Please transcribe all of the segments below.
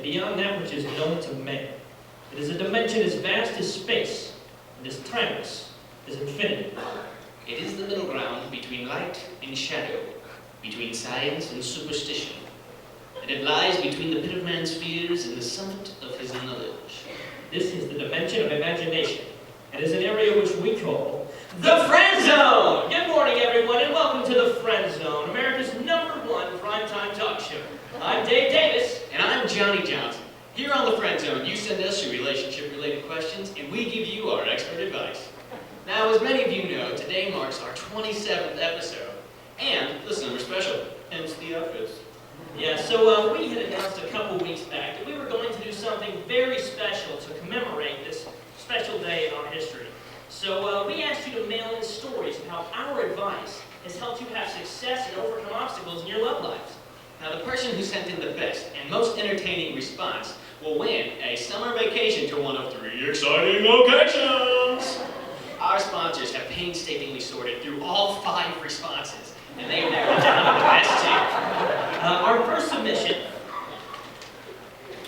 beyond that which is known to man. It is a dimension as vast as space, and as timeless as infinity. It is the middle ground between light and shadow, between science and superstition. And it lies between the pit of man's fears and the summit of his knowledge. This is the dimension of imagination. It is an area which we call the Friend Zone! Good morning, everyone, and welcome to the Friend Zone, America's #1 primetime talk show. I'm Dave Davis. And I'm Johnny Johnson. Here on the Friend Zone, you send us your relationship-related questions, and we give you our expert advice. Now, as many of you know, today marks our 27th episode, and this number's special, hence the outfits. Yeah, so we had announced a couple weeks back that we were going to do something very special to commemorate this special day in our history. So we asked you to mail in stories of how our advice has helped you have success and overcome obstacles in your love lives. Now, the person who sent in the best and most entertaining response will win a summer vacation to one of 3 exciting locations. Our sponsors have painstakingly sorted through all 5 responses, and they have narrowed down the best 2. Our first submission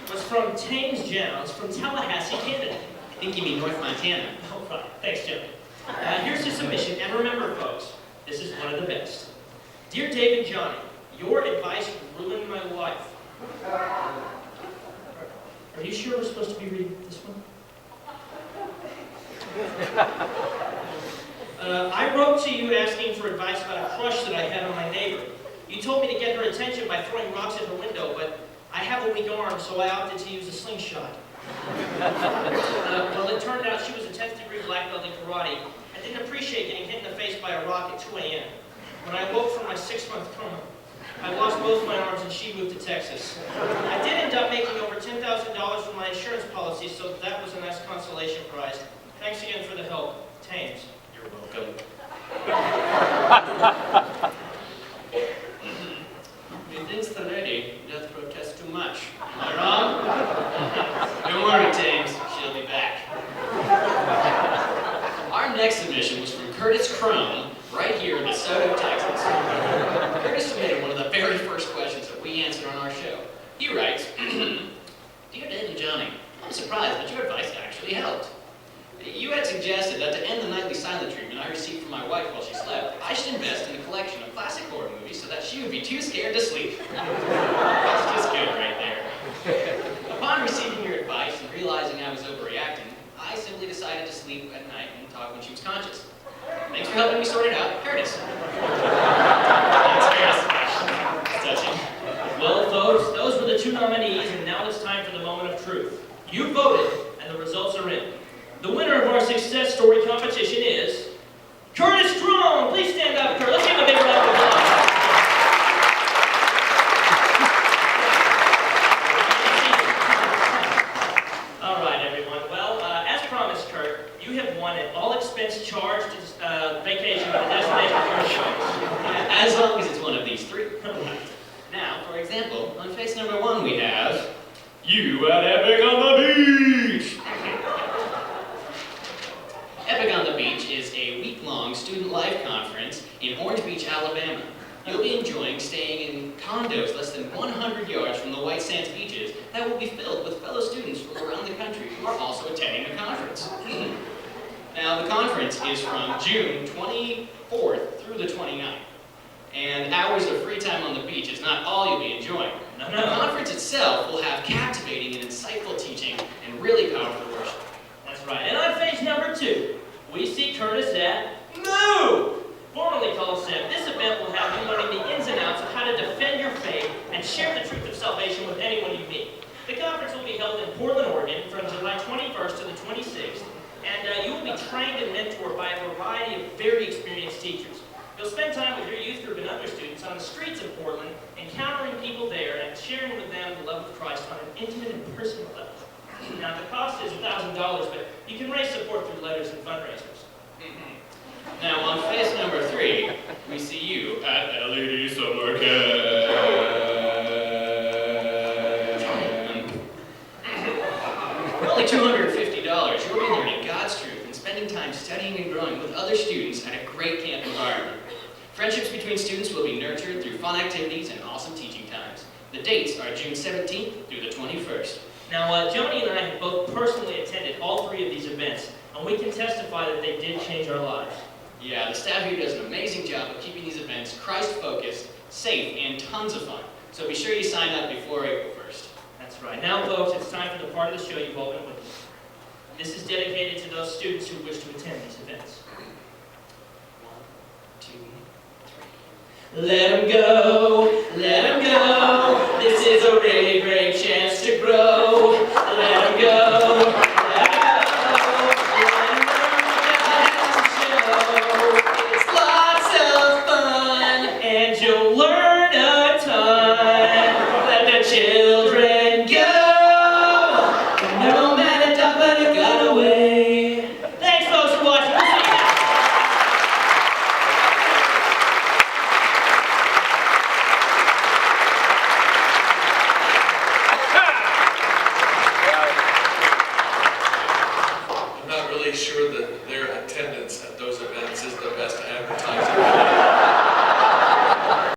was from James Jones from Tallahassee, Canada. I think you mean North Montana. Oh, right. Thanks, Jonny. Here's his submission, and remember, folks, this is one of the best. Dear Dave and Johnny, your advice ruined my life. Are you sure we're supposed to be reading this one? I wrote to you asking for advice about a crush that I had on my neighbor. You told me to get her attention by throwing rocks at her window, but I have a weak arm, so I opted to use a slingshot. Well, it turned out she was a 10th degree black belt in karate. I didn't appreciate getting hit in the face by a rock at 2 a.m. When I woke from my 6-month coma, I lost both my arms and she moved to Texas. I did end up making over $10,000 from my insurance policy, so that was a nice consolation prize. Thanks again for the help. Thames. You're welcome. Methinks the lady doth protest too much. Am I wrong? Don't worry, Thames. She'll be back. Our next submission was from Curtis Crone, right here in DeSoto, Texas. Curtis submitted one of the very first questions that we answered on our show. He writes, Dear Dave and Johnny, I'm surprised, but your advice actually helped. You had suggested that to end the nightly silent treatment I received from my wife while she slept, I should invest in a collection of classic horror movies so that she would be too scared to sleep. That's just good right there. Upon receiving your advice and realizing I was overreacting, I simply decided to sleep at night and talk when she was conscious. Thanks for helping me sort it out, Curtis. Thanks, Curtis. It's touching. Well, folks, those were the 2 nominees, and now it's time for the moment of truth. You voted, and the results are in. The winner of our success story competition is Curtis Crone. Please stand up, Curtis. Let's give him a big round of applause. All right, everyone. Well, as promised, Kurt, you have won an all-expense charged vacation to the destination of your choice. As long as it's one of these 3. Now, for example, on face number 1 we have You at Epic on the Beach! Epic on the Beach is a week-long student life conference in Orange Beach, Alabama. You'll be enjoying staying in condos less than 100 yards from the White Sands beaches that will be filled with fellow students from around the country who are also attending the conference. Now, the conference is from June 24th through the 29th. And hours of free time on the beach is not all you'll be enjoying. No. The conference itself will have captivating and insightful teaching and really powerful worship. That's right. And on page number 2, we see Curtis at Move! Formerly called SEP, this event will have you learning the ins and outs of how to defend your faith and share the truth of salvation with anyone you meet. The conference will be held in Portland, Oregon from July 21st to the 26th, and you will be trained and mentored by a variety of very experienced teachers. You'll spend time with your youth group and other students on the streets of Portland, encountering people there and sharing with them the love of Christ on an intimate and personal level. Now, the cost is $1,000, but you can raise support through letters and fundraisers. Now, on face number 3, we see you at LED Summer Camp. For only $250, you'll be learning God's truth and spending time studying and growing with other students at a great camp environment. Friendships between students will be nurtured through fun activities and awesome teaching times. The dates are June 17th through the 21st. Now, Jonny and I have both personally attended all 3 of these events, and we can testify that they did change our lives. Yeah, the staff here does an amazing job of keeping these events Christ-focused, safe, and tons of fun. So be sure you sign up before April 1st. That's right. Now, folks, it's time for the part of the show you've all been waiting for. This is dedicated to those students who wish to attend these events. 1, 2, 3. Let 'em go, let 'em go. This is a really great chance to grow. Let 'em go, let 'em go. Let 'em learn what God has to show. It's lots of fun, and you'll learn a ton. Let the children go. No matter how but it got away. Thanks, folks, for watching. We'll see you next time. I'm not really sure that their attendance at those events is the best advertising.